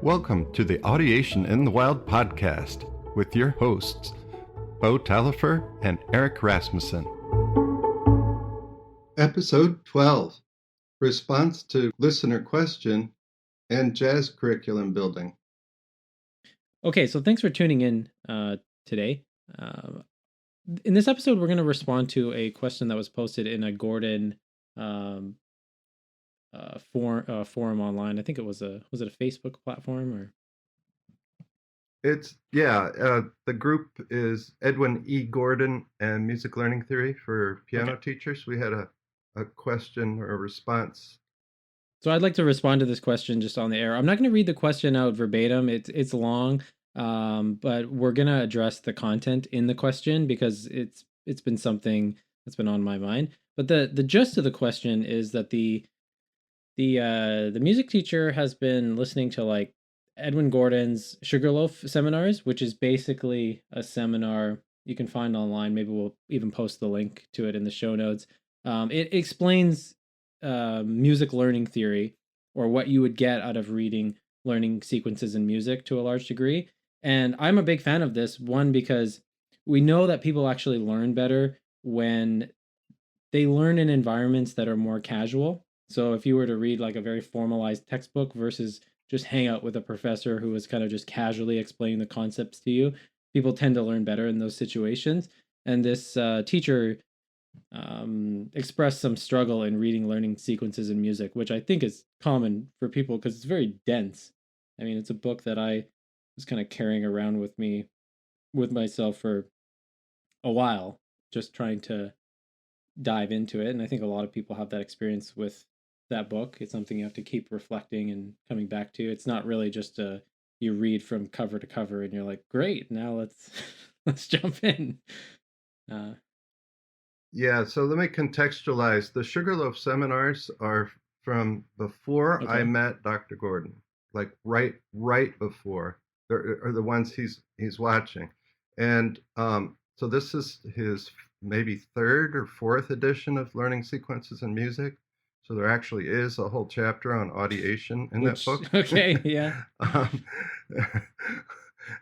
Welcome to the Audiation in the Wild podcast with your hosts, Bo Talifer and Eric Rasmussen. Episode 12, Response to Listener Question and Jazz Curriculum Building. Okay, so thanks for tuning in today. In this episode, we're going to respond to a question that was posted in a Gordon forum online. I think it was it a Facebook platform or? The group is Edwin E. Gordon and Music Learning Theory for Piano Teachers. We had a question or a response. So I'd like to respond to this question just on the air. I'm not going to read the question out verbatim. It's long, but we're going to address the content in the question because it's been something that's been on my mind. But the gist of the question is that the music teacher has been listening to like Edwin Gordon's Sugarloaf seminars, which is basically a seminar you can find online. Maybe we'll even post the link to it in the show notes. It explains music learning theory, or what you would get out of reading learning sequences in music to a large degree. And I'm a big fan of this, one, because we know that people actually learn better when they learn in environments that are more casual. So if you were to read like a very formalized textbook versus just hang out with a professor who was kind of just casually explaining the concepts to you, people tend to learn better in those situations. And this teacher expressed some struggle in reading learning sequences in music, which I think is common for people because it's very dense. I mean, it's a book that I was kind of carrying around with myself for a while, just trying to dive into it. And I think a lot of people have that experience with that book. It's something you have to keep reflecting and coming back to. It's not really just you read from cover to cover and you're like, great, now let's jump in. So let me contextualize. The Sugarloaf seminars are from before I met Dr. Gordon, like right before. They're the ones he's watching. And so this is his maybe third or fourth edition of Learning Sequences in Music. So there actually is a whole chapter on audiation in that book. Okay, yeah.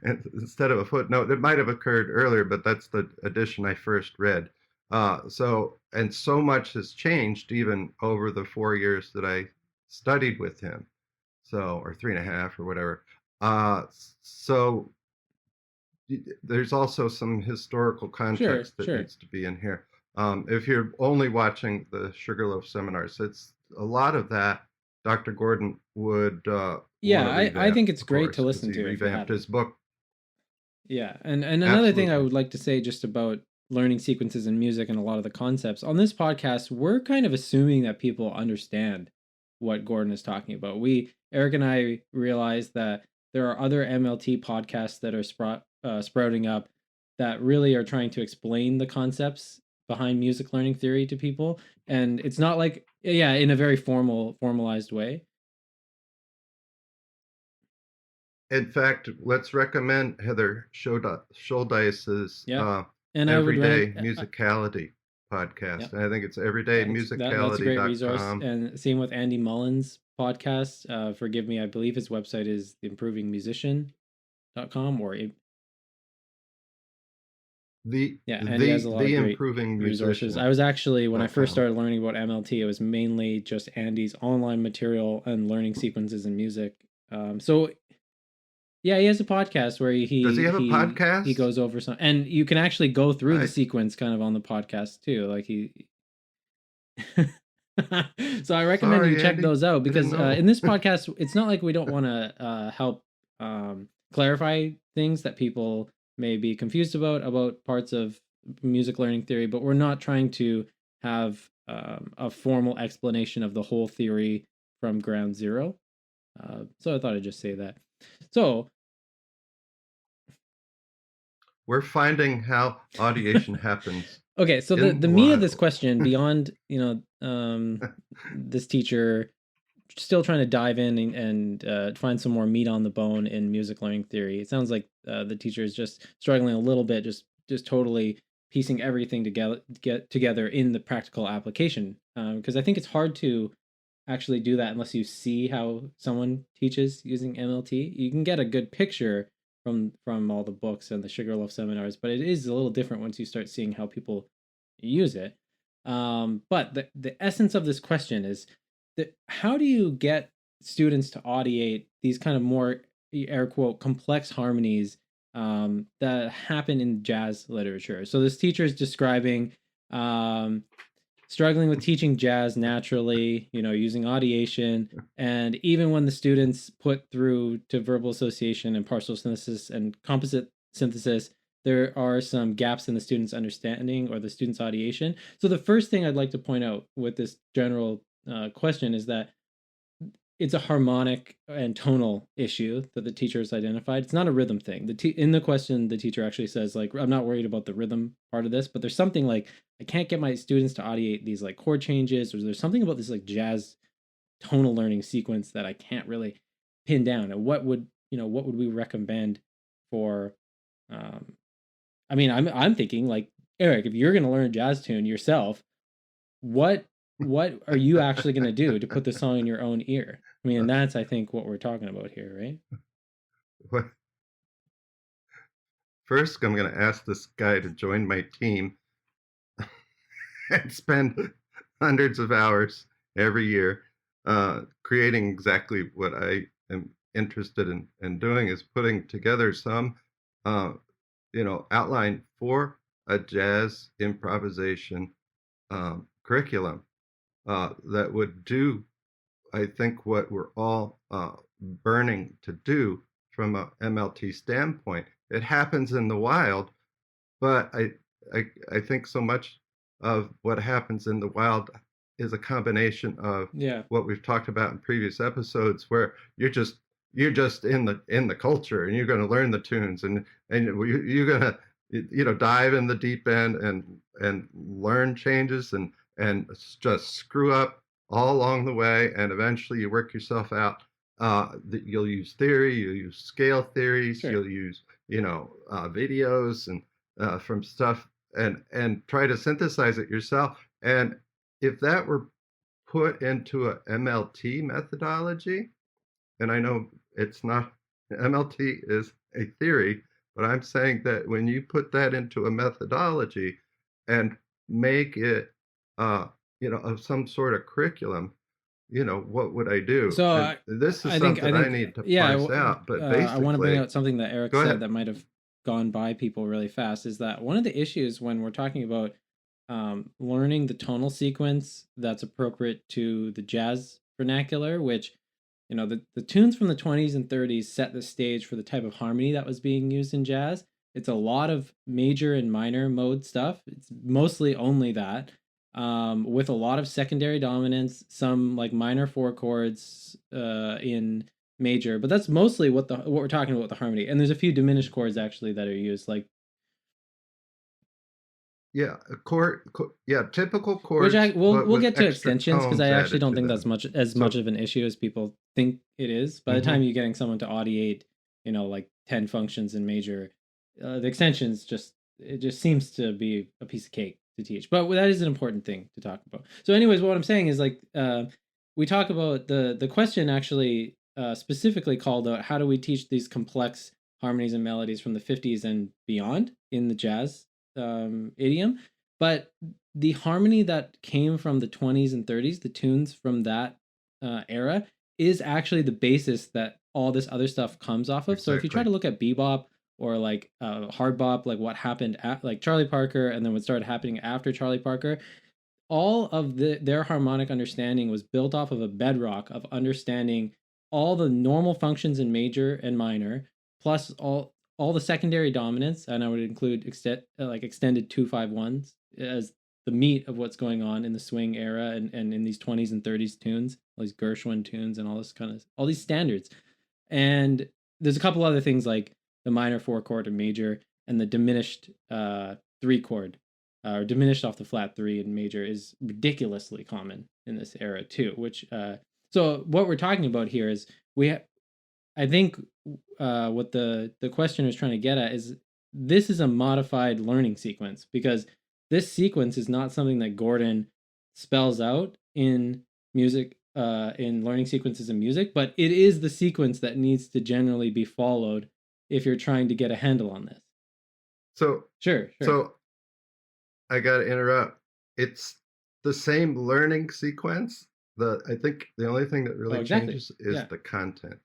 Instead of a footnote, it might have occurred earlier, but that's the edition I first read. So much has changed even over the 4 years that I studied with him. So, or 3.5 or whatever. So there's also some historical context that needs to be in here. If you're only watching the Sugarloaf seminars, it's a lot of that Dr. Gordon would I think it's great to listen to. He revamped his book. Yeah, and another thing I would like to say just about learning sequences in music and a lot of the concepts on this podcast, we're kind of assuming that people understand what Gordon is talking about. Eric and I realized that there are other MLT podcasts that are sprouting up that really are trying to explain the concepts behind music learning theory to people, and it's not like in a very formalized way. In fact, let's recommend Heather Shouldice's Everyday Musicality podcast. And I think it's Everyday Musicality. That's a great resource. And same with Andy Mullen's podcast. Forgive me, I believe his website is improvingmusician.com or Andy has a lot of Improving resources. I was actually, when I first started learning about MLT, it was mainly just Andy's online material and learning sequences in music. He has a podcast where does he have a podcast? He goes over some, and you can actually go through the sequence kind of on the podcast too. Like so I recommend you check those out because in this podcast, it's not like we don't want to help clarify things that people may be confused about parts of music learning theory, but we're not trying to have a formal explanation of the whole theory from ground zero. So I thought I'd just say that. So we're finding how audiation happens. Okay, so the meat of this question, beyond this teacher still trying to dive in and find some more meat on the bone in music learning theory, it sounds like the teacher is just struggling a little bit, just totally piecing everything together in the practical application. Because I think it's hard to actually do that unless you see how someone teaches using MLT. You can get a good picture from all the books and the Sugarloaf seminars, but it is a little different once you start seeing how people use it. But the essence of this question is that how do you get students to audiate these kind of more air quote complex harmonies that happen in jazz literature? So this teacher is describing um, struggling with teaching jazz naturally, using audiation. And even when the students put through to verbal association and partial synthesis and composite synthesis, there are some gaps in the student's understanding or the student's audiation. So the first thing I'd like to point out with this general question is that it's a harmonic and tonal issue that the teacher has identified. It's not a rhythm thing. In the question, the teacher actually says, like, I'm not worried about the rhythm part of this, but there's something like I can't get my students to audiate these like chord changes, or there's something about this like jazz tonal learning sequence that I can't really pin down. And what would we recommend for? Um, I mean, I'm thinking like Eric, if you're going to learn a jazz tune yourself, what what are you actually going to do to put the song in your own ear? I mean, and that's I think what we're talking about here, right? What, first, I'm going to ask this guy to join my team and spend hundreds of hours every year creating exactly what I am interested in doing, is putting together some uh, outline for a jazz improvisation curriculum that would do, I think, what we're all burning to do from a MLT standpoint. It happens in the wild, but I think so much of what happens in the wild is a combination of Yeah. what we've talked about in previous episodes, where you're just in the culture, and you're going to learn the tunes, and you're going to dive in the deep end and learn changes and just screw up all along the way, and eventually you work yourself out. You'll use theory, you'll use scale theories, Sure. you'll use videos and from stuff, and try to synthesize it yourself. And if that were put into a MLT methodology, and I know it's not, MLT is a theory, but I'm saying that when you put that into a methodology and make it, uh, of some sort of curriculum, what would I do? So And this is I something I think need to yeah, parse out. But I want to bring basically, out something that Eric go said ahead. that might have gone by people really fast. Is that one of the issues when we're talking about learning the tonal sequence that's appropriate to the jazz vernacular, which the tunes from the 20s and 30s set the stage for the type of harmony that was being used in jazz. It's a lot of major and minor mode stuff. It's mostly only that, with a lot of secondary dominance, some like minor four chords in major, but that's mostly what we're talking about with the harmony. And there's a few diminished chords actually that are used, like Yeah, yeah, typical which chords, we'll but we'll with get to extra extensions because I tones actually added don't to think that's them. much So, of an issue as people think it is. By the time mhm. you're getting someone to audiate, like 10 functions in major, the extensions just seems to be a piece of cake to teach. But that is an important thing to talk about. So, anyways, what I'm saying is like we talk about the question actually specifically called out how do we teach these complex harmonies and melodies from the 50s and beyond in the jazz idiom, but the harmony that came from the 20s and 30s, the tunes from that era, is actually the basis that all this other stuff comes off of. So if you try Exactly. to look at bebop or like hard bop, like what happened at like Charlie Parker, and then what started happening after Charlie Parker, all of their harmonic understanding was built off of a bedrock of understanding all the normal functions in major and minor, plus all the secondary dominants, and I would include extended 2-5-1s as the meat of what's going on in the swing era and in these 20s and 30s tunes, all these Gershwin tunes and all this kind of all these standards. And there's a couple other things like the minor four chord and major and the diminished three chord or diminished off the flat three in major is ridiculously common in this era too. Which so what we're talking about here is I think what the questioner is trying to get at is this is a modified learning sequence because this sequence is not something that Gordon spells out in music in learning sequences in music, but it is the sequence that needs to generally be followed if you're trying to get a handle on this. So, Sure, sure. so I got to interrupt. It's the same learning sequence. I think the only thing that Oh, really exactly. changes is Yeah. the content.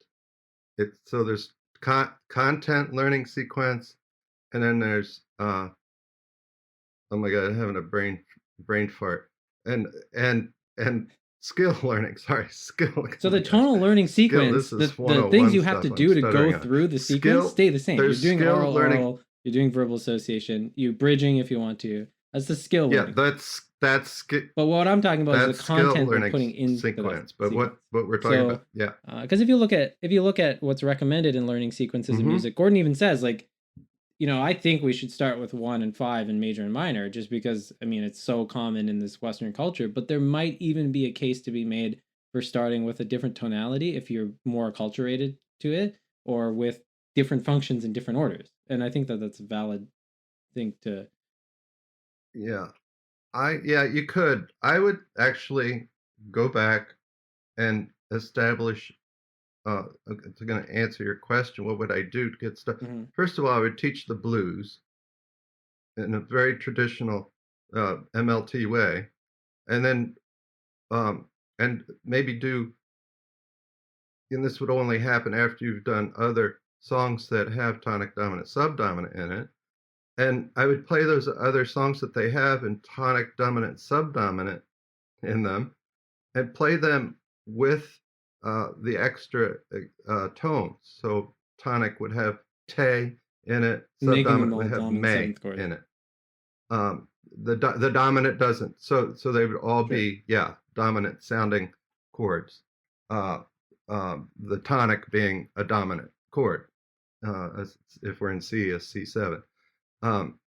So there's content learning sequence, and then there's oh my god, I'm having a brain fart, and and skill learning. Sorry, skill. Oh So my the gosh, tonal learning skill. sequence, This is the things 101 you have to stuff. I'm do to go stuttering on. through the sequence Skill. stay the same. You're There's doing skill oral, learning. oral, you're doing verbal association, you bridging if you want to. That's the skill Yeah, learning. that's But what I'm talking about is the that's skill content we're learning putting into that sequence. But sequence. what we're talking So, about? Yeah. because if you look at what's recommended in learning sequences in Mm-hmm. music, Gordon even says like, I think we should start with 1 and 5 in major and minor, just because I mean it's so common in this Western culture. But there might even be a case to be made for starting with a different tonality if you're more acculturated to it, or with different functions in different orders. And I think that that's a valid thing to. Yeah. Yeah, you could. I would actually go back and establish to going to answer your question, what would I do to get stuff? Mhm. First of all, I would teach the blues in a very traditional MLT way, and then um, and maybe do. And this would only happen after you've done other songs that have tonic dominant subdominant in it. And I would play those other songs that they have in tonic dominant subdominant in them, and play them with the extra tones. So tonic would have te in it, Making them subdominant would all have dominant me seventh chords. in it. The dominant doesn't. So they would all Sure. be dominant sounding chords. Uh, the tonic being a dominant chord. As if we're in C, a C7. Um,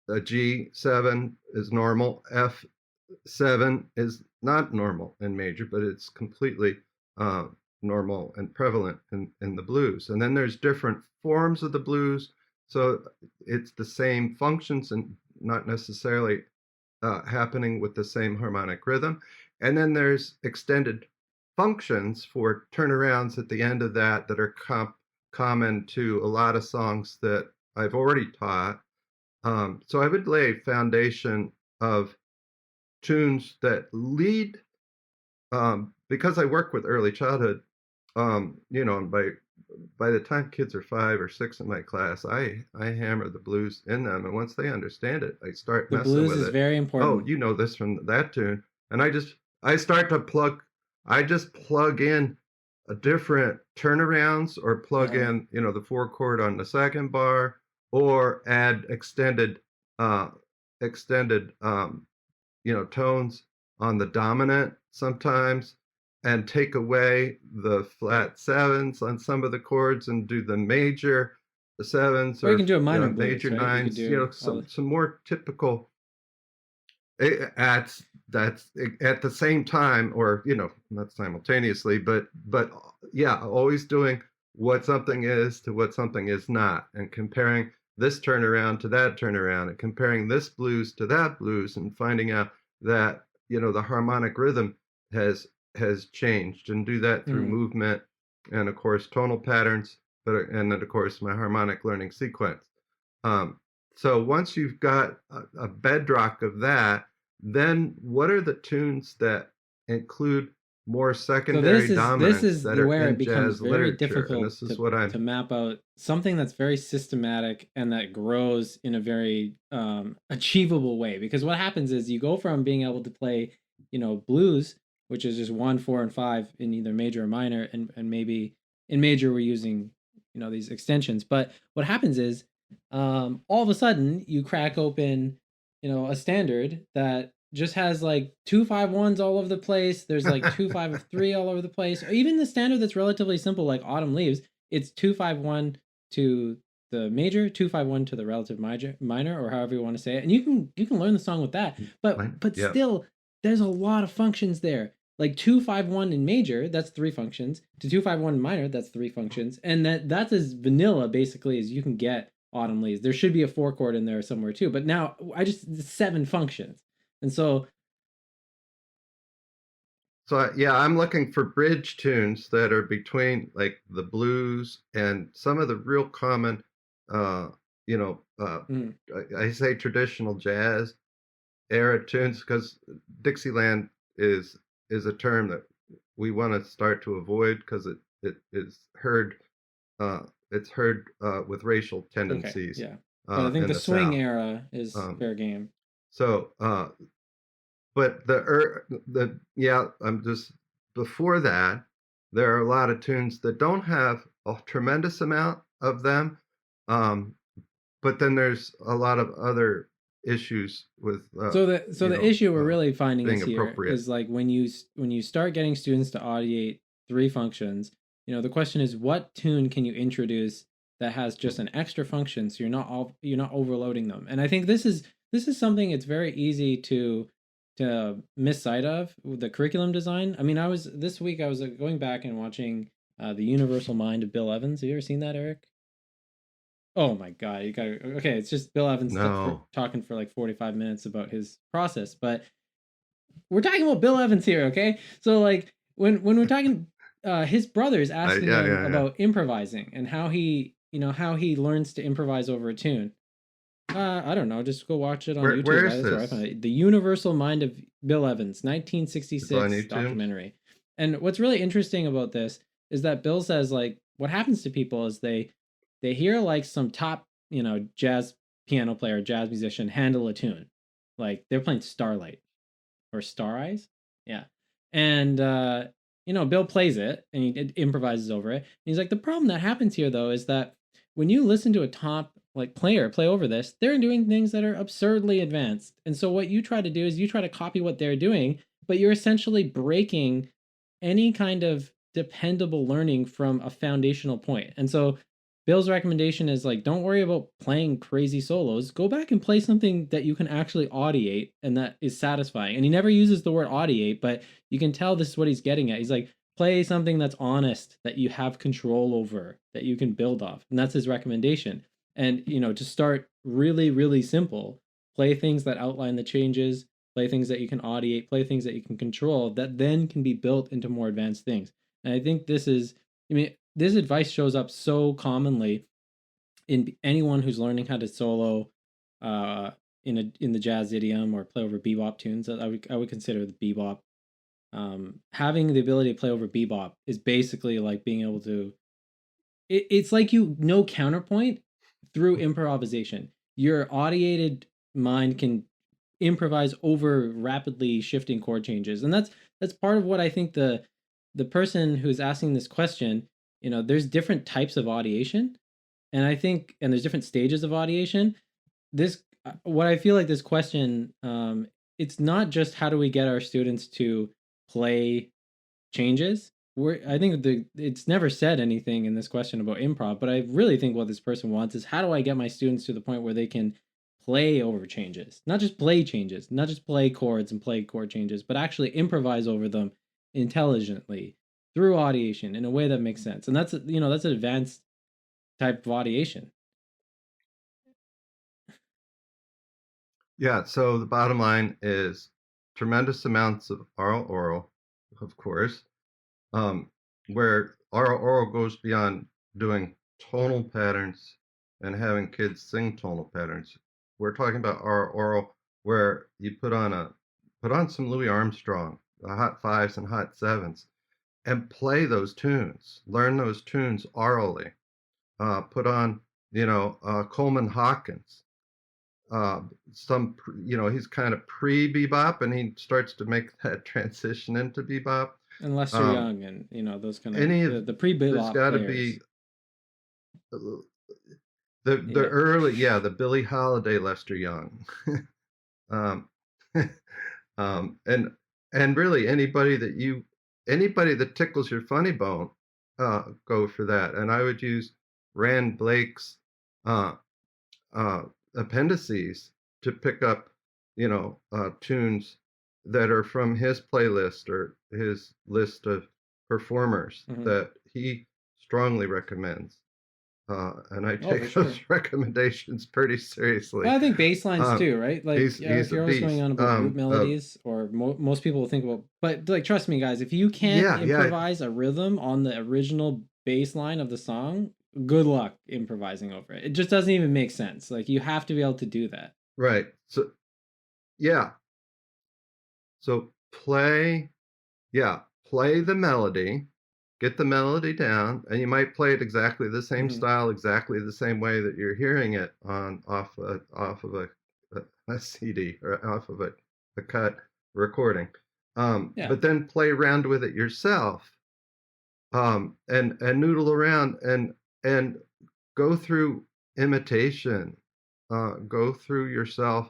a G7 is normal. F7 is not normal in major, but it's completely normal and prevalent in the blues. And then there's different forms of the blues. So it's the same functions and not necessarily happening with the same harmonic rhythm. And then there's extended functions for turnarounds at the end of that are common to a lot of songs that I've already taught. So I would lay foundation of tunes that lead, because I work with early childhood, and by the time kids are 5 or 6 in my class, I hammer the blues in them, and once they understand it, I start The messing blues with is it. very Oh, important. you know this from that tune, and I start to I just plug in a different turnarounds, or plug Uh-huh. in, the 4 chord on the second bar, or add uh, extended tones on the dominant sometimes, and take away the flat sevens on some of the chords and do the major sevens, Or you or can do a minor blues, major right? You could nines, do all. some more typical at that's at the same time, or not simultaneously, but yeah, always doing what something is to what something is not, and comparing this turnaround to that turnaround, and comparing this blues to that blues, and finding out that the harmonic rhythm has changed, and do that through Mhm. movement, and of course tonal patterns, and then of course my harmonic learning sequence. um, so once you've got a bedrock of that, then what are the tunes that include more So secondary this dominants is that the are where it in becomes jazz very literature? And difficult this is to what I'm. map out something that's very systematic and that grows in a very achievable way. Because what happens is you go from being able to play, blues, which is just 1, 4, and 5 in either major or minor, and maybe in major we're using these extensions. But what happens is all of a sudden you crack open a standard that just has like 2 5 1s all over the place. There's like 2 5 of 3 all over the place. Or even the standard that's relatively simple, like Autumn Leaves, it's 2 5 1 to the major, 2 5 1 to the relative minor, or however you want to say it. And you can learn the song with that. But Yeah. still, there's a lot of functions there. Like 2 5 1 in major, that's 3 functions. To 2 5 1 in minor, that's 3 functions. And that's as vanilla basically as you can get Autumn Leaves. There should be a 4 chord in there somewhere too. But now 7 functions. And so yeah, I'm looking for bridge tunes that are between like the blues and some of the real common, uh, you know, Mm, I say traditional jazz era tunes because Dixieland is is a term that we want to start to avoid because it is heard uh, it's heard with racial okay, tendencies yeah. But I think in the the swing South. era is Um, fair game. so but the yeah, I'm just before that, there are a lot of tunes that don't have a tremendous amount of them, um, but then there's a lot of other issues with So the issue we're really finding is being here appropriate. is like when you start getting students to audiate three functions, the question is what tune can you introduce that has just an extra function so you're not overloading them. And I think this is something it's very easy to miss sight of with the curriculum design. I mean, I was this week I was going back and watching The Universal Mind of Bill Evans. Have you ever seen that, Eric? Oh my God, you got okay. It's just Bill Evans No, talking for like 45 minutes about his process, but we're talking about Bill Evans here, okay? So like when we're talking, his brother is asking yeah, him yeah, yeah. about improvising and how he learns to improvise over a tune. I don't know. Just go watch it on YouTube. Where is That's where I found this? it. The Universal Mind of Bill Evans, It's on 1966 YouTube. documentary. And what's really interesting about this is that Bill says like what happens to people is they hear like some top, jazz piano player, jazz musician handle a tune. Like they're playing Starlight or Star Eyes. Yeah. And Bill plays it and he improvises over it. And he's like, the problem that happens here though is that when you listen to a top like player play over this, they're doing things that are absurdly advanced. And so what you try to do is you try to copy what they're doing, but you're essentially breaking any kind of dependable learning from a foundational point. And so Bill's recommendation is like, don't worry about playing crazy solos. Go back and play something that you can actually audiate and that is satisfying. And he never uses the word audiate, but you can tell this is what he's getting at. He's like, play something that's honest, that you have control over, that you can build off. And that's his recommendation. And, to start really, really simple, play things that outline the changes, play things that you can audiate, play things that you can control, that then can be built into more advanced things. And I think this advice shows up so commonly in anyone who's learning how to solo uh, in the jazz idiom or play over bebop tunes. I would consider the bebop. Having the ability to play over bebop is basically like being able to. It's like you know counterpoint through improvisation. Your audiated mind can improvise over rapidly shifting chord changes, and that's part of what I think the person who's asking this question. There's different types of audiation, and I think and there's different stages of audiation. This what I feel like this question, it's not just how do we get our students to play changes. I think it's never said anything in this question about improv, but I really think what this person wants is how do I get my students to the point where they can play over changes, not just play changes, not just play chords and play chord changes, but actually improvise over them intelligently through audiation in a way that makes sense. And that's an advanced type of audiation. Yeah, so the bottom line is tremendous amounts of oral, of course, um, where oral goes beyond doing tonal patterns and having kids sing tonal patterns. We're talking about oral where you put on some Louis Armstrong, the hot fives and hot sevens, and play those tunes. Learn those tunes orally. Put on, Coleman Hawkins, some he's kind of pre bebop and he starts to make that transition into bebop. And Lester um Young and those kind of any of the there's pre-bebop got to be players. the Yeah. early, yeah, the Billie Holiday, Lester Young. um and really anybody that tickles your funny bone, go for that. And I would use Rand Blake's uh uh, appendices to pick up, tunes that are from his playlist or his list of performers Hmm. that he strongly recommends. and I Oh, for take those sure. recommendations pretty seriously. Well, I think bass lines Um, too, right? Like, yeah, if he's a you're always going beast. on about root melodies, or most people will think about, but like, trust me, guys, if you can't Yeah, yeah, improvise a rhythm on the original bass line of the song, good luck improvising over it. It just doesn't even make sense. Like, you have to be able to do that. right. So yeah, so yeah, play the melody, get the melody down, and you might play it exactly the same Hmm. style, exactly the same way that you're hearing it on off of a CD or off of a cut recording. Yeah. But then play around with it yourself, and noodle around and go through imitation, go through yourself,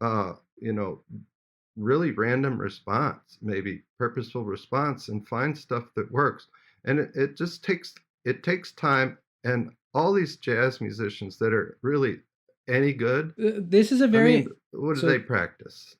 uh, you know, really random response, maybe purposeful response, and find stuff that works. And it just takes time. And all these jazz musicians that are really any good, This is a I mean, very, what do they so practice?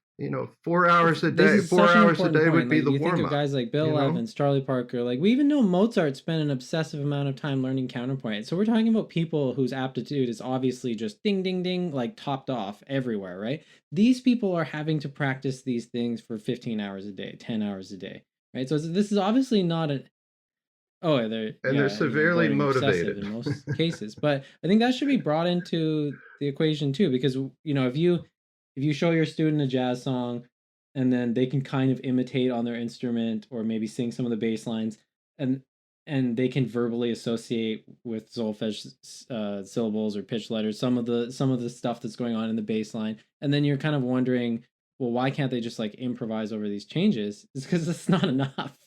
4 hours a this day. is Four such an hours a important day would point. be Like, if the you think warm of up. guys like You Bill know, Evans, Charlie Parker, like, we even know Mozart spent an obsessive amount of time learning counterpoint. So we're talking about people whose aptitude is obviously just ding, ding, ding, like topped off everywhere, right? These people are having to practice these things for 15 hours a day, 10 hours a day, right? So this is obviously not an, oh, they're, and they're yeah, severely bordering obsessive motivated. in most cases. But I think that should be brought into the equation too, because if you show your student a jazz song, and then they can kind of imitate on their instrument or maybe sing some of the bass lines, and they can verbally associate with solfege syllables or pitch letters some of the stuff that's going on in the bass line, and then you're kind of wondering, well, why can't they just like improvise over these changes? It's because it's not enough.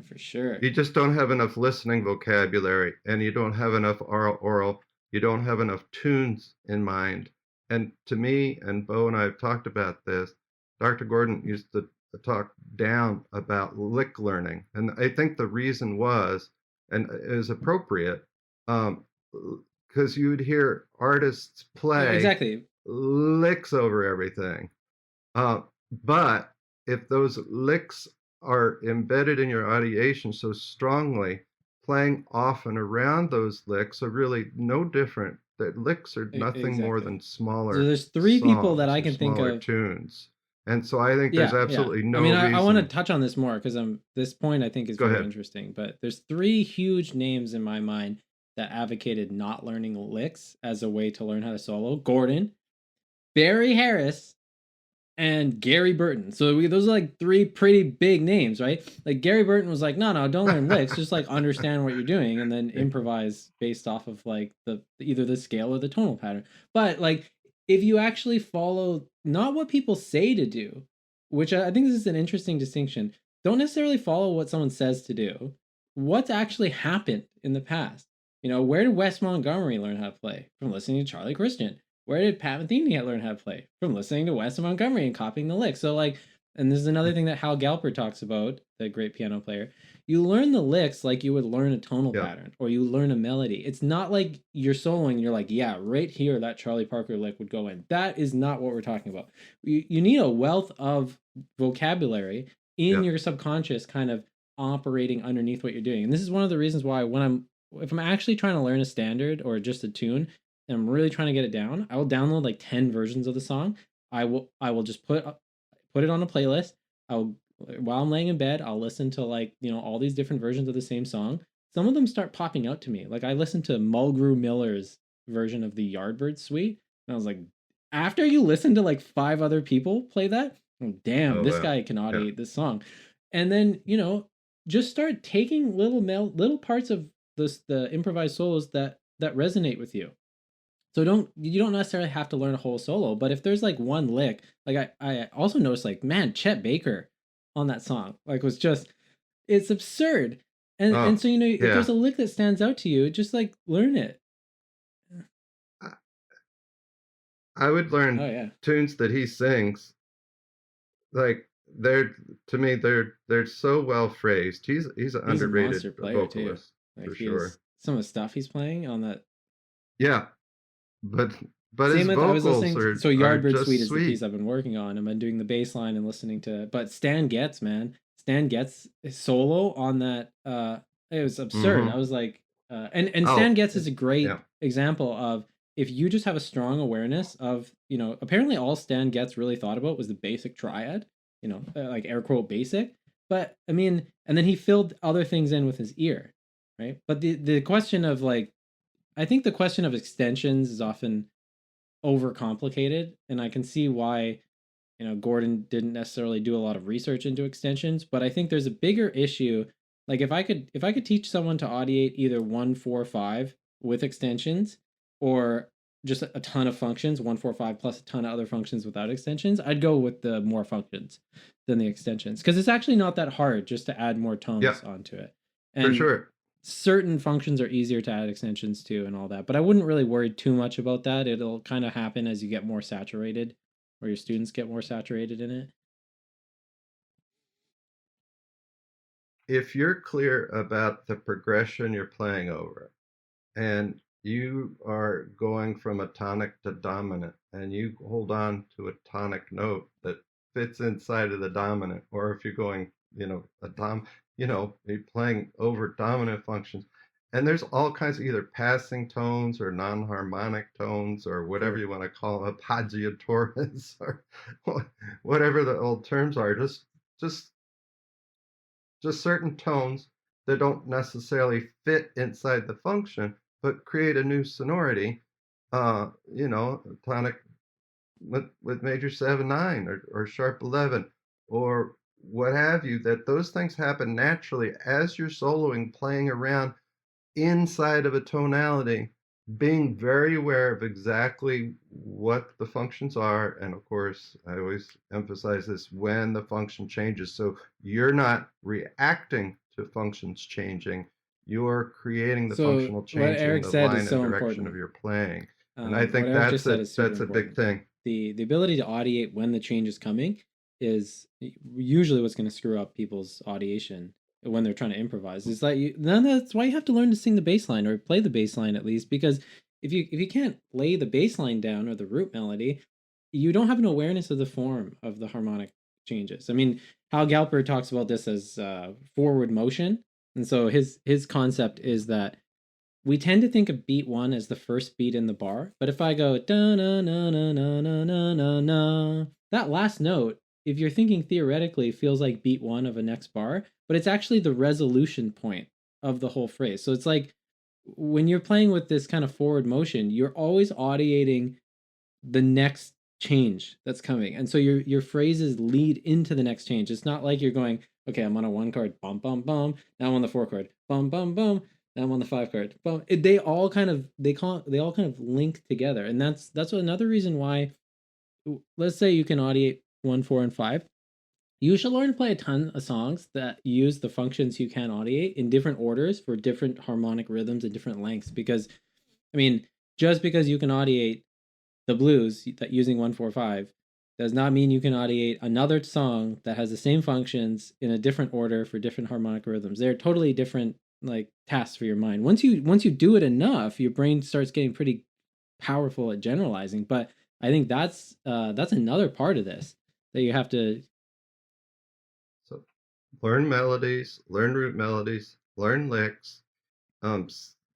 For sure. You just don't have enough listening vocabulary, and you don't have enough oral, you don't have enough tunes in mind. And to me, and Bo and I have talked about this, Dr. Gordon used to talk down about lick learning. And I think the reason was, and is appropriate, um, because you would hear artists play Exactly. licks over everything. Uh, but if those licks are embedded in your ideation so strongly, playing off and around those licks are really no different. That licks are nothing more Exactly. than So smaller there's three people that songs I or can think smaller of. tunes. And so I think there's Yeah, yeah. absolutely I no mean, I want to reason. touch on this more because this point I think is Go very ahead. interesting. But there's three huge names in my mind that advocated not learning licks as a way to learn how to solo: Gordon, Barry Harris, and Gary Burton. So those are like three pretty big names, right? Like, Gary Burton was like, no, no, don't learn licks, just like understand what you're doing and then improvise based off of like the either the scale or the tonal pattern. But like, if you actually follow not what people say to do, which I think this is an interesting distinction, don't necessarily follow what someone says to do. What's actually happened in the past? Where did Wes Montgomery learn how to play? From listening to Charlie Christian. Where did Pat Metheny learn how to play? From listening to Wes Montgomery and copying the licks. So like, and this is another thing that Hal Galper talks about, the great piano player. You learn the licks like you would learn a tonal Yeah, pattern or you learn a melody. It's not like you're soloing. You're like, yeah, right here, that Charlie Parker lick would go in. That is not what we're talking about. You need a wealth of vocabulary in yeah, your subconscious kind of operating underneath what you're doing. And this is one of the reasons why if I'm actually trying to learn a standard or just a tune, and I'm really trying to get it down, I will download like 10 versions of the song. I will just put it on a playlist. I'll While I'm laying in bed, I'll listen to like, all these different versions of the same song. Some of them start popping out to me. Like, I listened to Mulgrew Miller's version of the Yardbird Suite, and I was like, after you listen to like five other people play that, oh, damn, oh this well, guy can yeah, audiate this song. And then, just start taking little parts of the improvised solos that resonate with you. So you don't necessarily have to learn a whole solo, but if there's like one lick, like I also noticed, like, man, Chet Baker on that song, like, was just, it's absurd. And oh so, if yeah. there's a lick that stands out to you, just like learn it. I I would Oh learn yeah. tunes that he sings. Like they're to me they're so well phrased. He's an He's a underrated monster player too. vocalist Like, for he is, sure. some of the stuff he's playing on that. Yeah, but his Same with, I was vocals listening to, so are Yardbird Suite just is the piece sweet. I've been working on. I've been doing the bass line and listening to, but Stan Getz, man. Stan Getz solo on that It was absurd. I Mm-hmm. was like, and Stan Oh, Getz is a yeah. great example of, if you just have a strong awareness of, apparently all Stan Getz really thought about was the basic triad, like air quote basic. But I mean, and then he filled other things in with his ear, right? But the question of like, I think the question of extensions is often overcomplicated, and I can see why Gordon didn't necessarily do a lot of research into extensions. But I think there's a bigger issue. Like if I could teach someone to audiate either 145 with extensions, or just a ton of functions, 145 plus a ton of other functions without extensions, I'd go with the more functions than the extensions, because it's actually not that hard just to add more Yeah, tones onto it. for And sure. certain functions are easier to add extensions to and all that. But I wouldn't really worry too much about that. It'll kind of happen as you get more saturated, or your students get more saturated in it. If you're clear about the progression you're playing over, and you are going from a tonic to dominant, and you hold on to a tonic note that fits inside of the dominant, or if you're going, you're playing over dominant functions, and there's all kinds of either passing tones or non-harmonic tones or whatever Sure. you want to call them, appoggiaturas or whatever the old terms are, just just certain tones that don't necessarily fit inside the function, but create a new sonority. Tonic with major 7/9 or sharp 11 or what have you. That those things happen naturally as you're soloing, playing around inside of a tonality, being very aware of exactly what the functions are. And of course, I always emphasize this, when the function changes. So you're not reacting to functions changing, you're creating the So functional what change in Eric the said is line and so direction of important. your playing. And I What think Eric just that's said a is super that's a big important. thing. The ability to audiate when the change is coming is usually what's going to screw up people's audiation when they're trying to improvise. Is that then that's why you have to learn to sing the bass line, or play the bass line at least, because if you can't lay the bass line down or the root melody, you don't have an awareness of the form of the harmonic changes. I mean, Hal Galper talks about this as forward motion, and so his concept is that we tend to think of beat one as the first beat in the bar, but if I go da na na na na na na na na, that last note, if you're thinking theoretically, feels like beat one of a next bar, but it's actually the resolution point of the whole phrase. So it's like when you're playing with this kind of forward motion, you're always audiating the next change that's coming, and so your phrases lead into the next change. It's not like you're going, okay, I'm on a one chord, bum bum bum, now I'm on the four chord, bum bum bum, now I'm on the five chord, bum. They all kind of they all kind of link together, and that's another reason why, let's say you can audiate 1, 4, and 5, you should learn to play a ton of songs that use the functions you can audiate in different orders for different harmonic rhythms and different lengths. Because I mean, just because you can audiate the blues that using 1, 4, 5 does not mean you can audiate another song that has the same functions in a different order for different harmonic rhythms. They're totally different, like, tasks for your mind. Once you do it enough, your brain starts getting pretty powerful at generalizing. But I think that's another part of this that you have to. So learn melodies, learn root melodies, learn licks.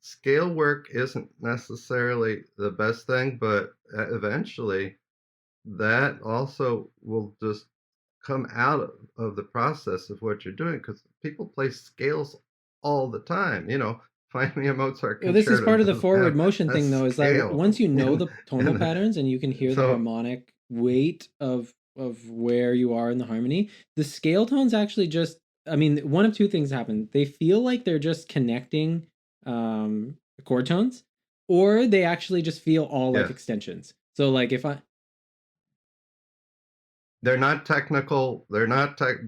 Scale work isn't necessarily the best thing, but eventually that also will just come out of the process of what you're doing, because people play scales all the time. Find me a Mozart Well, this is concerto part of the doesn't forward have motion a thing, though, is that scale, once you know and the tonal and patterns and you can hear the so harmonic weight of where you are in the harmony, the scale tones actually just, I mean, one of two things happen. They feel like they're just connecting chord tones, or they actually just feel all like yes, extensions. So like if I they're not technical.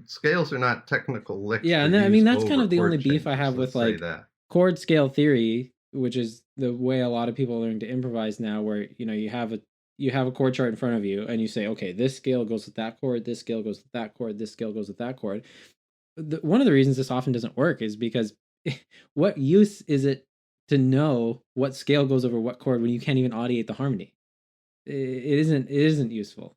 Scales are not technical licks Yeah, for and I mean use that's kind over of the only chord beef I changes. have with Let's say like that. chord scale theory, which is the way a lot of people learn to improvise now, where you have a chord chart in front of you and you say, okay, this scale goes with that chord, this scale goes with that chord, this scale goes with that chord. One of the reasons this often doesn't work is because what use is it to know what scale goes over what chord when you can't even audiate the harmony? It isn't useful.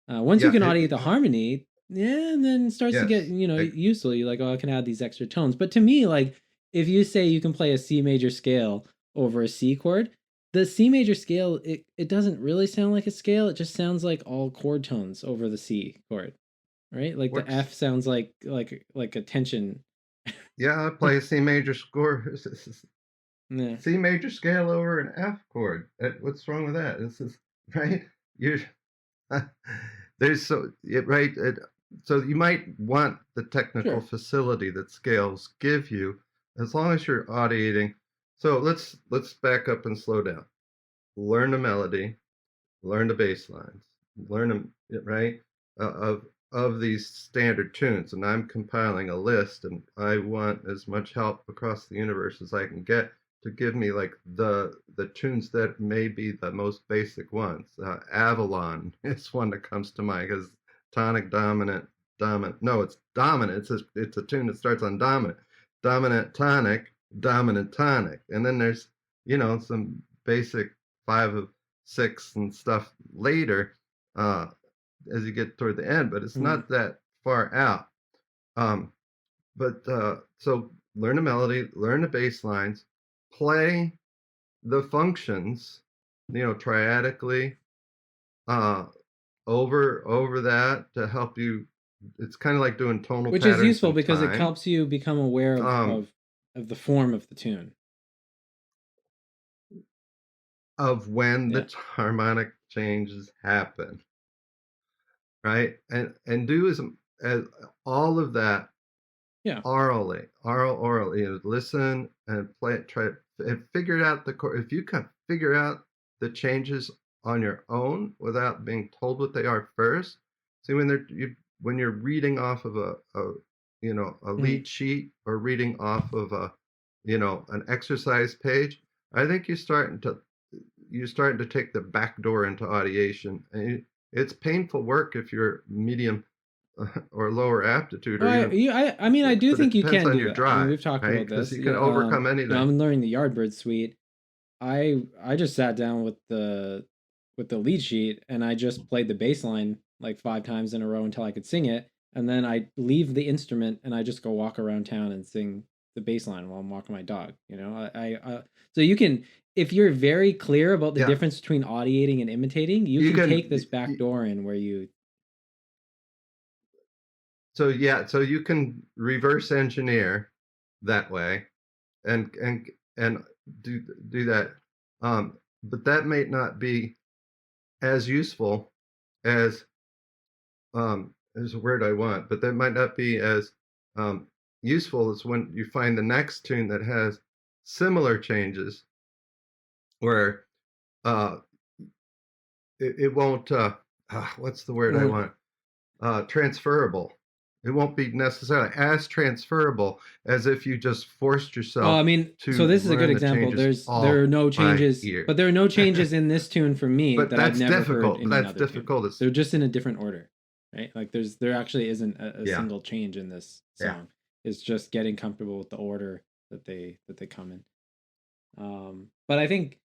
Once you Yeah, can audiate the harmony, yeah, and then it starts to get yes. useful. You're like, oh, I can add these extra tones. But to me, like, if you say you can play a C major scale over a C chord, the C major scale, it doesn't really sound like a scale. It just sounds like all chord tones over the C chord, right? Like the What's F sounds like a tension. Yeah, I play a C major score, Yeah, C major scale over an F chord. What's wrong with that? This is right. You there's so it, right. So you might want the technical sure. facility that scales give you, as long as you're audiating. So let's back up and slow down. Learn a melody, learn the bass lines, learn them right of these standard tunes. And I'm compiling a list, and I want as much help across the universe as I can get to give me like the tunes that may be the most basic ones. Avalon is one that comes to mind because tonic dominant dominant. No, it's dominant. It's a tune that starts on dominant, dominant tonic, and then there's some basic 5 of 6 and stuff later, uh, as you get toward the end, but it's Mhm. not that far out. Um, but so learn a melody, learn the bass lines, play the functions, triadically, uh, over that to help you. It's kind of like doing tonal Which is patterns useful in because it time. helps you become aware of Um, of the form of the tune. of when Yeah, the harmonic changes happen, right? And do as all of that yeah. orally, listen and play it, try and figure out the chord. If you can figure out the changes on your own without being told what they are first. See, when you're reading off of a Mhm. lead sheet, or reading off of an exercise page, I think you're starting to take the back door into audiation. And it's painful work if you're medium or lower aptitude, Oh, or even, I mean, I do but it think you depends can on do your that. I mean, drive, we've talked right? about Because this. you can Yeah, overcome anything. I'm learning the Yardbird suite. I just sat down with the lead sheet and I just played the bass line like 5 times in a row until I could sing it, and then I leave the instrument and I just go walk around town and sing the bass line while I'm walking my dog. So you can, if you're very clear about the Yeah, difference between audiating and imitating, you you can take this can. back door in where you. So yeah, so you can reverse engineer that way, and do that. But that may not be as useful as is a word I want, but that might not be as um, useful as when you find the next tune that has similar changes, where uh, it won't. What's the word I Mm. want? Transferable. It won't be necessarily as transferable as if you just forced Well, I yourself mean, so to this is a good learn the example. changes There are all no by changes, ear. but there are no changes in this tune for me But that I've that's never heard difficult. in That's another tune. difficult. It's They're just in a different order, right? Like there actually isn't a Yeah, single change in this yeah, song. It's just getting comfortable with the order that they come in. But I think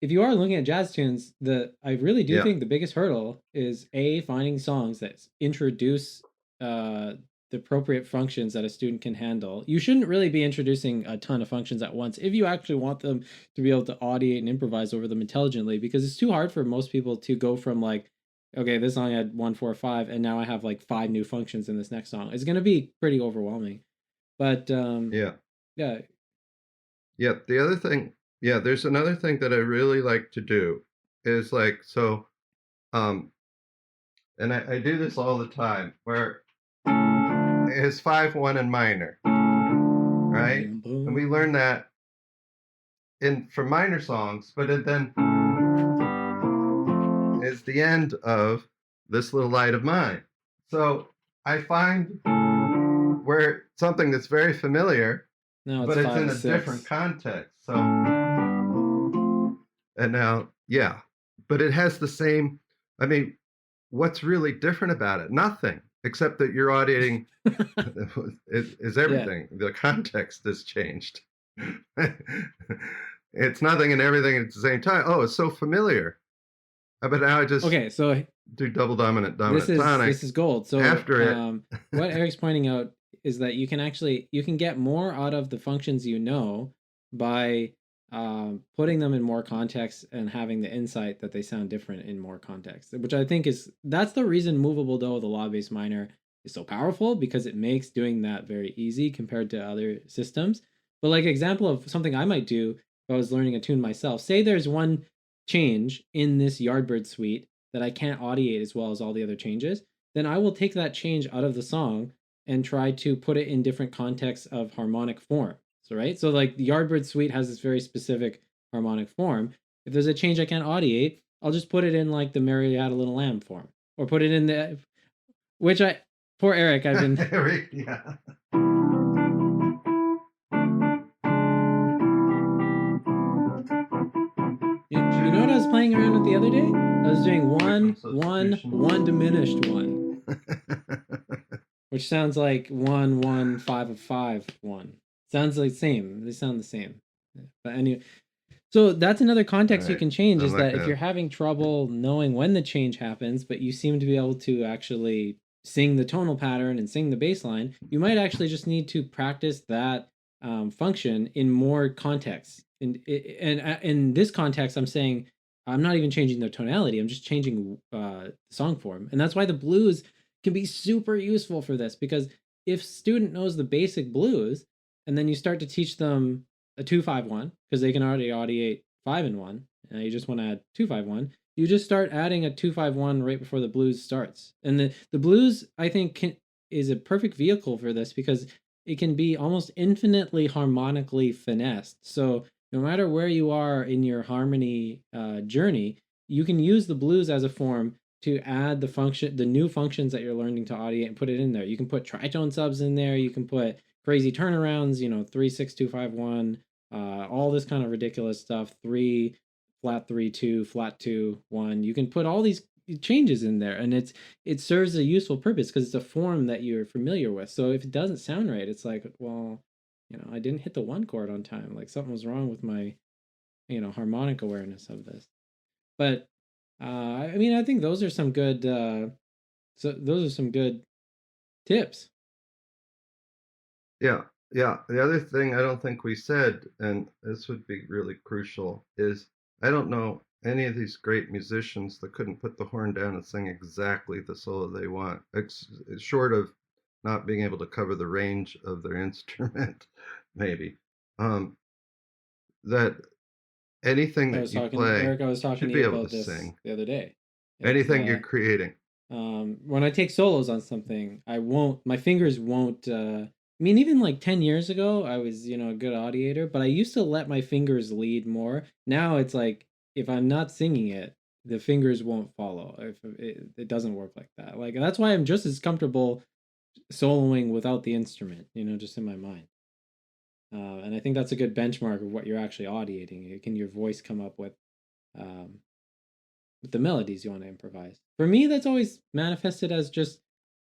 if you are looking at jazz tunes, I really do yeah, think the biggest hurdle is finding songs that introduce uh, the appropriate functions that a student can handle. You shouldn't really be introducing a ton of functions at once if you actually want them to be able to audiate and improvise over them intelligently, because it's too hard for most people to go from like, okay, this song had 1 4 5 and now I have like 5 new functions in this next song. It's going to be pretty overwhelming. But yeah, yeah. yeah. The other thing, yeah, there's another thing that I really like to do is like so, um, and I do this all the time, where it's 5/1 in minor, right? Boom, And we learn boom. that in for minor songs, but it then is the end of This Little Light of Mine. So I find where something that's very familiar, Now it's but it's five in of a different six. context. So, and now, yeah, but it has the same. I mean, what's really different about it? Nothing, except that you're auditing is Yeah. everything. The context has changed. It's nothing and everything at the same time. Oh, it's so familiar. But now I just Okay, so do double dominant, this dominant is tonic gold. So after it. what Eric's pointing out is that you can get more out of the functions you know by putting them in more context and having the insight that they sound different in more context, which I think is that's the reason movable do, the law based minor, is so powerful, because it makes doing that very easy compared to other systems. But like example of something I might do if I was learning a tune myself, say there's one change in this Yardbird suite that I can't audiate as well as all the other changes, then I will take that change out of the song and try to put it in different contexts of harmonic form. So right, so like the Yardbird suite has this very specific harmonic form. If there's a change I can't audiate, I'll just put it in like the Mary Had a Little Lamb form, or put it in the, which I, poor Eric, I've been. Eric, yeah. You know what I was playing around with the other day? I was doing Rhythm one, one, substitution. one diminished one, which sounds like 1 1 5 of 5 1. Sounds like the same. They sound the same. But anyway, so that's another All context you right. can change, I'm is not that if gonna. you're having trouble knowing when the change happens, but you seem to be able to actually sing the tonal pattern and sing the bass line, you might actually just need to practice that function in more contexts. And in this context, I'm saying I'm not even changing the tonality. I'm just changing song form, and that's why the blues can be super useful for this. Because if student knows the basic blues, and then you start to teach them a 2 5 1, because they can already audiate 5 and 1, and you just want to add 2 5 1, you just start adding a 2 5 1 right before the blues starts. And the blues, I think, is a perfect vehicle for this, because it can be almost infinitely harmonically finessed. So no matter where you are in your harmony journey, you can use the blues as a form to add the new functions that you're learning to audiate, and put it in there. You can put tritone subs in there. You can put crazy turnarounds, 3 6 2 5 1, all this kind of ridiculous stuff. 3 flat 3 2 flat 2 1. You can put all these changes in there, and it serves a useful purpose because it's a form that you're familiar with. So if it doesn't sound right, it's like, well, I didn't hit the one chord on time. Like something was wrong with my harmonic awareness of this. But I mean, I think those are some good. So those are some good tips. Yeah, yeah. The other thing I don't think we said, and this would be really crucial, is I don't know any of these great musicians that couldn't put the horn down and sing exactly the solo they want, short of not being able to cover the range of their instrument, maybe. Um, that anything I that was you talking, play Eric. I was talking should to be you able to about this sing. the other day. It's Anything you're creating. when I take solos on something, I won't. My fingers won't. I mean, even like 10 years ago, I was a good audiator, but I used to let my fingers lead more. Now it's like if I'm not singing it, the fingers won't follow. If it doesn't work like that. Like that's why I'm just as comfortable soloing without the instrument. Just in my mind. And I think that's a good benchmark of what you're actually audiating. Can your voice come up um, with the melodies you want to improvise? For me, that's always manifested as just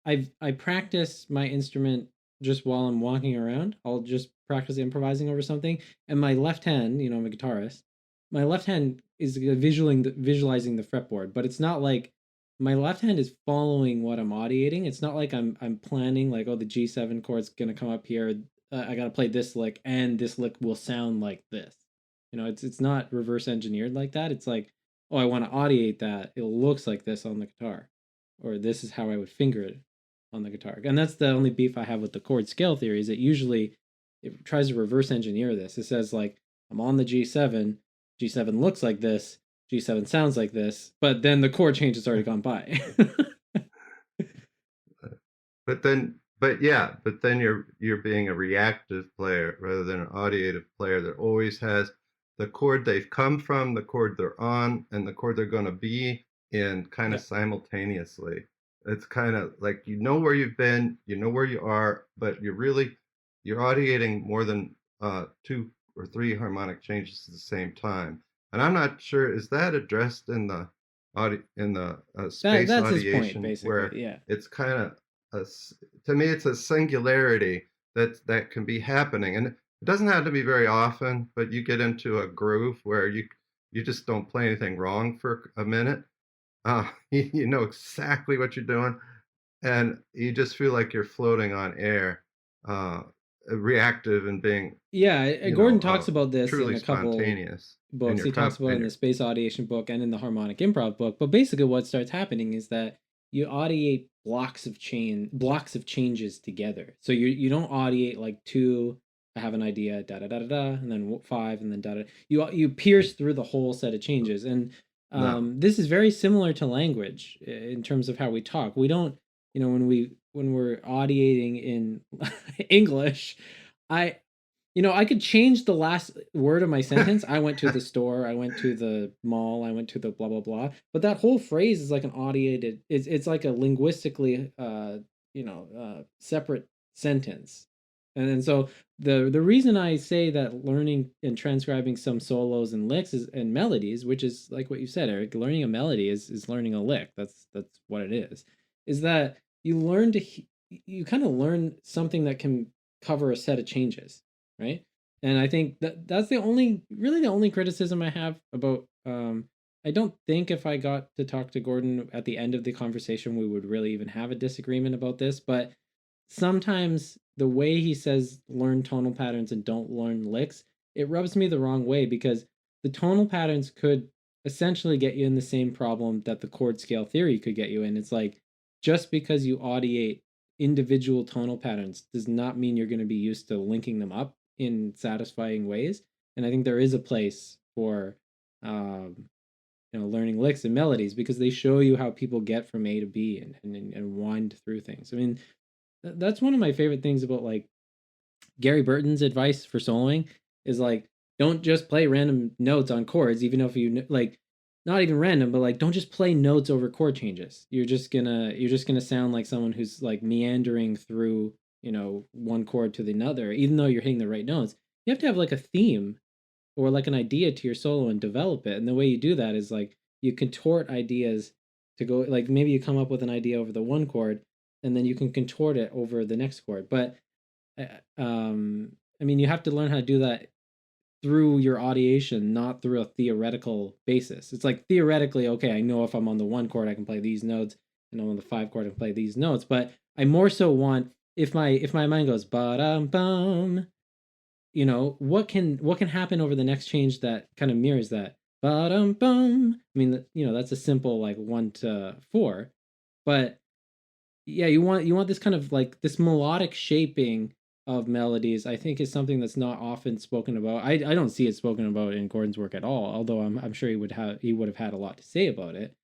I practice my instrument just while I'm walking around. I'll just practice improvising over something, and my left hand, I'm a guitarist. My left hand is visualizing the fretboard, but it's not like my left hand is following what I'm audiating. It's not like I'm planning like, oh, the G7 chord's gonna come up here. I gotta play this lick, and this lick will sound like this. It's not reverse engineered like that. It's like, oh, I want to audiate that. It looks like this on the guitar, or this is how I would finger it on the guitar. And that's the only beef I have with the chord scale theory, is it tries to reverse engineer this. It says like, I'm on the G7, G7 looks like this, G7 sounds like this, but then the chord change has already gone by. But then you're being a reactive player rather than an audiative player that always has the chord they've come from, the chord they're on, and the chord they're going to be in kind of Yeah. simultaneously. It's kind of like you know where you've been, you know where you are, but you're audiating more than two or three harmonic changes at the same time. And I'm not sure, is that addressed in the space That's his point, audiation basically. where Yeah. it's kind of a, to me it's a singularity that can be happening, and it doesn't have to be very often, but you get into a groove where you just don't play anything wrong for a minute. You know exactly what you're doing, and you just feel like you're floating on air. uh, reactive and being, Yeah, you Gordon know, talks about this in truly a couple spontaneous in books. your He talks about it in in the your space audiation book and in the harmonic improv book. But basically, what starts happening is that you audiate blocks of changes together. So you don't audiate like two. I have an idea, da da da da da, and then five, and then da da. You pierce through the whole set of changes, and no. this is very similar to language in terms of how we talk. We don't, when we're audiating in English, I I could change the last word of my sentence. I went to the store, I went to the mall, I went to the blah blah blah. But that whole phrase is like an audiated it's like a linguistically separate sentence. And so the reason I say that learning and transcribing some solos and licks and melodies, which is like what you said, Eric, learning a melody is learning a lick. That's what it is that you learn to you kind of learn something that can cover a set of changes, right? And I think that's the only criticism I have about. I don't think if I got to talk to Gordon at the end of the conversation, we would really even have a disagreement about this. But sometimes the way he says learn tonal patterns and don't learn licks, it rubs me the wrong way because the tonal patterns could essentially get you in the same problem that the chord scale theory could get you in. It's like just because you audiate individual tonal patterns does not mean you're going to be used to linking them up in satisfying ways. And I think there is a place for um, learning licks and melodies because they show you how people get from A to B and wind through things. I mean, that's one of my favorite things about like Gary Burton's advice for soloing is like don't just play random notes on chords, even if you like not even random, but like don't just play notes over chord changes. You're just gonna sound like someone who's like meandering through one chord to the another, even though you're hitting the right notes. You have to have like a theme or like an idea to your solo and develop it. And the way you do that is like you contort ideas to go like maybe you come up with an idea over the one chord and then you can contort it over the next chord. But I mean, you have to learn how to do that through your audiation, not through a theoretical basis. It's like theoretically, okay, I know if I'm on the one chord, I can play these notes, and I'm on the five chord, I can play these notes. But I more so want if my mind goes ba dum bum, what can happen over the next change that kind of mirrors that ba dum bum. I mean, that's a simple like 1 to 4, but yeah, you want this kind of like this melodic shaping of melodies. I think is something that's not often spoken about. I don't see it spoken about in Gordon's work at all, although I'm sure he would have had a lot to say about it.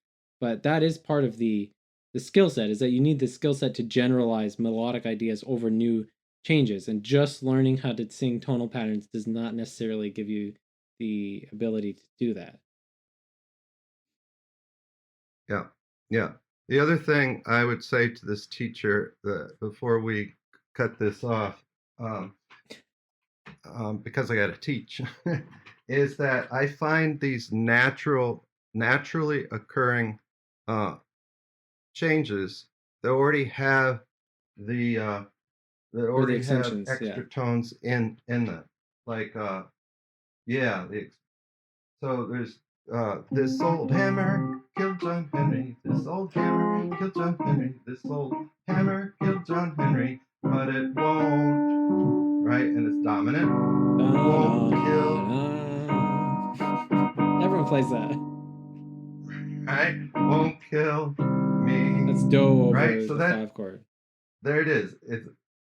But that is part of the skill set, is that you need the skill set to generalize melodic ideas over new changes, and just learning how to sing tonal patterns does not necessarily give you the ability to do that. Yeah, yeah. The other thing I would say to this teacher before we cut this off, um, because I got to teach, is that I find these naturally occurring uh, changes that already have the that Or the already have extensions, yeah. extra tones in them. Like yeah, so there's this old hammer killed John Henry. This old hammer killed John Henry. This old hammer killed John Henry, but it won't. Right, and it's dominant. Won't kill. Everyone plays that. Right, won't kill That's me. do Right, over so the that five chord. there it is.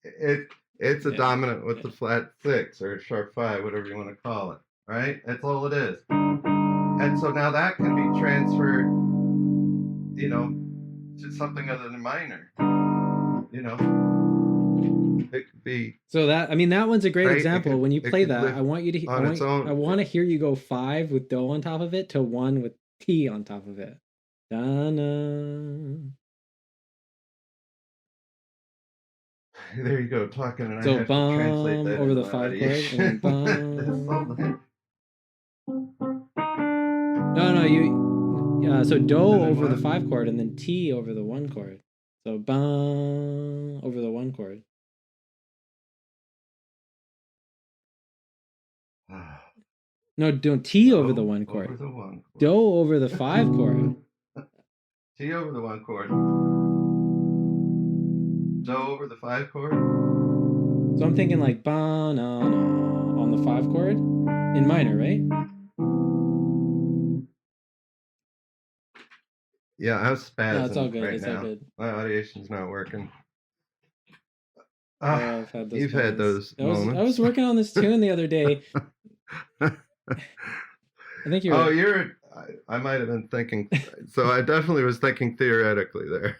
It it's a Yeah, dominant with yeah. the flat six or sharp five, whatever you want to call it. Right, that's all it is. And so now that can be transferred, you know, to something other than minor. You know, it could be So I mean, that one's a great right. example. When you It play could that, I live want you to, on its I own. want to hear you go five with do on top of it to one with T on top of it. Da-na. There you go, talking, and I So have to translate bum that over into the my five chord and then audition. bum. No, no, so do And then over the what? five chord and then T over the one chord. So bum over the one chord. No, don't T over the Do one over chord. the one Do chord. over the five chord. T over the one chord. Do over the five chord. So I'm thinking like ba na na on the 5 chord in minor, right? Yeah, I'm No, it's all spazzing good. right It's all now. good. My audiation's not working. Oh, Ah, I've had those you've had moments. those I was moments. working on this tune the other day. I think Oh, you're I might have been thinking. So I definitely was thinking theoretically there.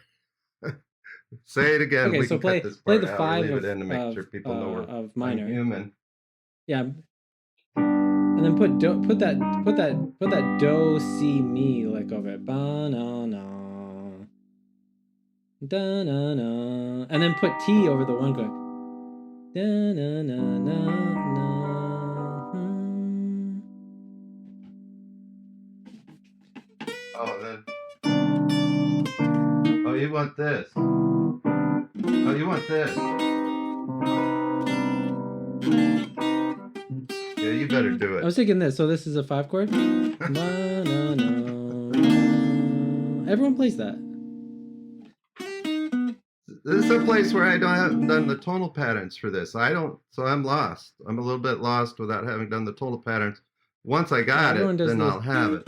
Say it again. okay. We So can cut play this play part the out or 5 leave it in to make sure people know of I'm minor. human. Yeah, and then put that do si mi like over it. Ba na na da na na, and then put T over the one going da na na na na. Hmm. Oh, then. Oh, you want this? Oh, you want this? Yeah, you better do I it. was thinking this. So this is a 5 chord. Ma na na na. Everyone plays that. This is a place where I don't have done the tonal patterns for this. I don't, so I'm lost. I'm a little bit lost without having done the tonal patterns. Once I Yeah, got everyone it, does then this. I'll have it.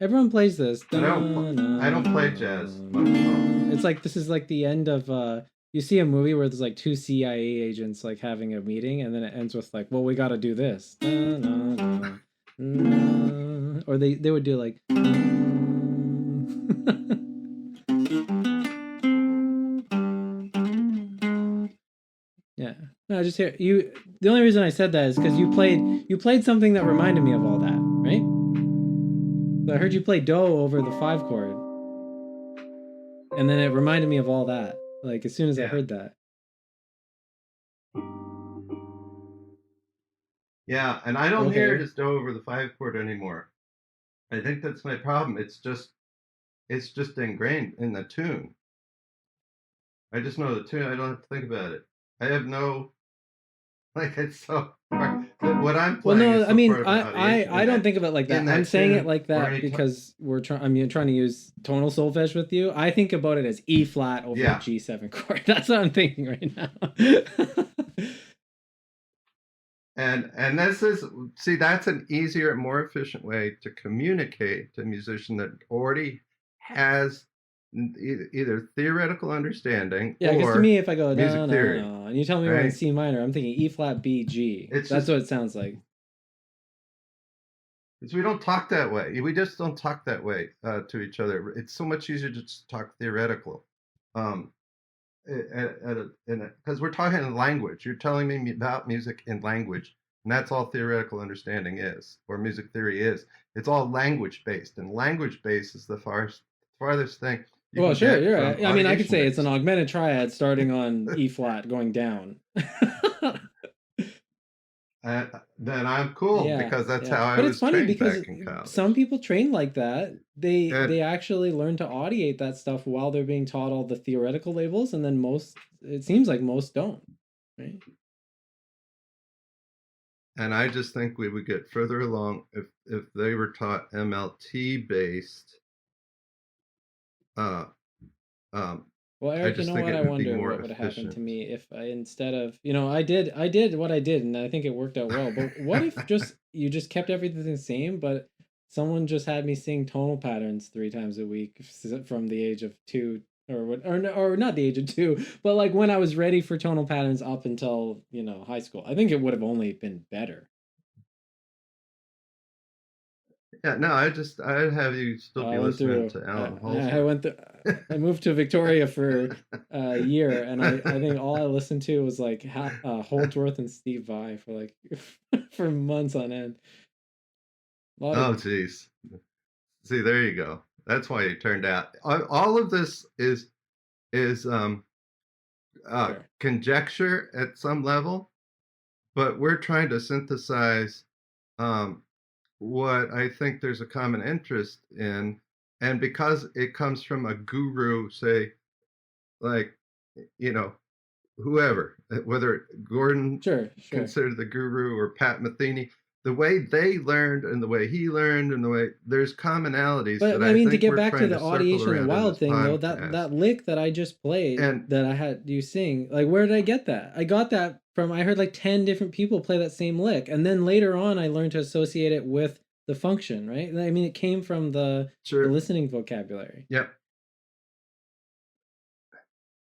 Everyone plays this. But I don't play jazz much at all. It's like this is like the end of you see a movie where there's like two CIA agents like having a meeting and then it ends with like, well, we got to do this. Or they would do like yeah. No, just hear you the only reason I said that is because you played something that reminded me of all that, right? So I heard you play do over the 5 chord. And then it reminded me of all that. Like as soon as I Yeah. heard that. Yeah. And I don't hear it Okay. as do over the 5 chord anymore. I think that's my problem. It's just ingrained in the tune. I just know the tune. I don't have to think about it. I have no, like, it's so hard. What I'm Well, playing no, is I so mean, part of an I audiation I don't think of it like in that. I'm that saying it tune like or that any time. because I'm trying to use tonal solfege with you. I think about it as E flat over a Yeah. G7 chord. That's what I'm thinking right now. And this is, see, that's an easier, more efficient way to communicate to a musician that already has either theoretical understanding Yeah, because to or me, if I go da music na theory, na, and you tell me we're in right? C minor, I'm thinking E flat B G. It's That's just what it sounds like. it's, we don't talk that way. We just don't talk that way to each other. It's so much easier to just talk theoretical. Um, because we're talking in language. You're telling me about music in language, and that's all theoretical understanding is, or music theory is. It's all language based, and language based is the farthest thing you Well, can sure, get you're from right. I mean, I could audiation say it's an based. augmented triad starting on E flat going down. Uh, then I'm cool Yeah, because that's yeah. how I But it's was funny trained because back in some college. people train like that. They And they actually learn to audiate that stuff while they're being taught all the theoretical labels, and then most it seems like most don't, right? and I just think we would get further along if they were taught MLT based. Uh, um, Well, I Eric, you just know think what? it I would be wonder more what would have happened to efficient. me if I instead of, I did what I did, and I think it worked out well. But what if just you just kept everything the same, but someone just had me sing tonal patterns 3 times a week from the age of 2 or what or not the age of 2, but like when I was ready for tonal patterns up until, high school. I think it would have only been better. Yeah, no, I'd have you still I be went listening through. to I, Alan I Halsey. went through. I moved to Victoria for a year, and I think all I listened to was like Holdsworth and Steve Vai for like for months on end. A lot of Oh, geez. See, there you go. That's why you turned out. All of this is sure. conjecture at some level, but we're trying to synthesize um, what I think there's a common interest in, and because it comes from a guru, say like you know whoever, whether Gordon Sure, sure. considered the guru or Pat Metheny, the way they learned and the way he learned and the way there's commonalities But that I I mean, to think get we're back to trying the to circle audiation and around in wild this thing though, that podcast. that lick that I just played And that I had you sing, like where did I get that? I got that from I heard like 10 different people play that same lick. And then later on I learned to associate it with the function, right? I mean, it came from the sure, listening vocabulary. yep.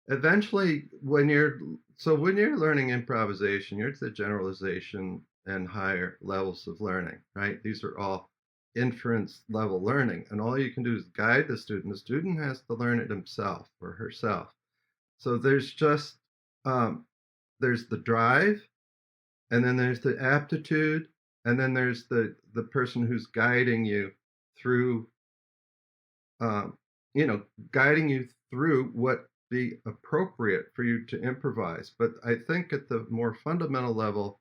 Eventually, when you're learning improvisation, you're at the generalization and higher levels of learning, right? These are all inference level learning, and all you can do is guide the student. The student has to learn it himself or herself. So um, there's the drive, and then there's the aptitude, and then there's the person who's guiding you through, um, you know, guiding you through what be appropriate for you to improvise. But I think at the more fundamental level,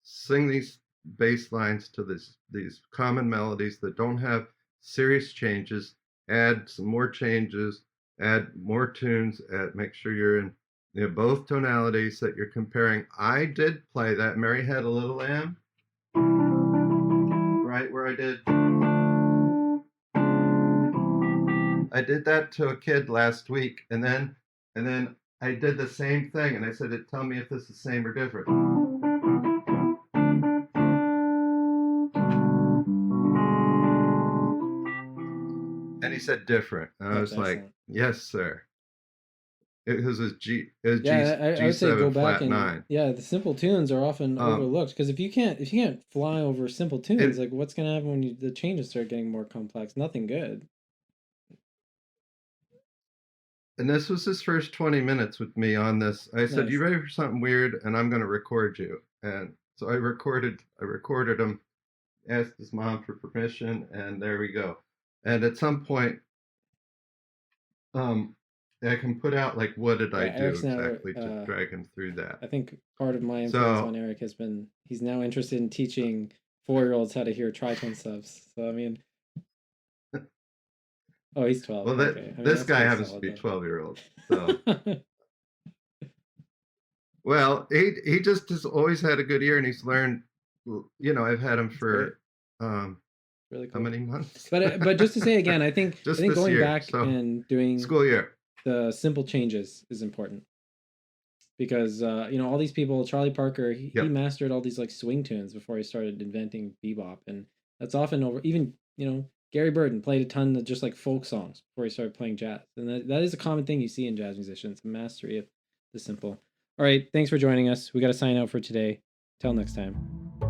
sing these bass lines to these common melodies that don't have serious changes, add some more changes, add more tunes, make sure you're in, both tonalities that you're comparing. I did play that Mary Had a Little Lamb, right where I did that to a kid last week, and then I did the same thing, and I said, "Tell me if this is the same or different." And he said different, and I That's was like, excellent. "Yes, sir." It was Yeah, I would say go G7 back flat and nine. yeah, the simple tunes are often Um, overlooked because if you can't fly over simple tunes, and like what's gonna happen when the changes start getting more complex? Nothing good. and this was his first 20 minutes with me on this. I said, Nice. "You ready for something weird?" And I'm going to record you. And so I recorded him, asked his mom for permission, and there we go. And at some point, um, I can put out like what did I Yeah, do Eric's now. exactly to drag him through that. I think part of my influence on So, Eric has been he's now interested in teaching 4-year-olds how to hear tritone subs. So I mean, oh, he's 12. well, that Okay, I mean this that's guy pretty happens to solid be though. 12-year-old. So, well, he just has always had a good ear, and he's learned. I've had him That's great. for um, Really how cool. many months? But just to say again, I Just think this going year. back So, and doing school year. the simple changes is important because all these people, Charlie Parker, he Yep. mastered all these like swing tunes before he started inventing bebop, and that's often over. Even Gary Burton played a ton of just like folk songs before he started playing jazz, and that is a common thing you see in jazz musicians, mastery of the simple. All right, thanks for joining us. We got to sign out for today. Till next time.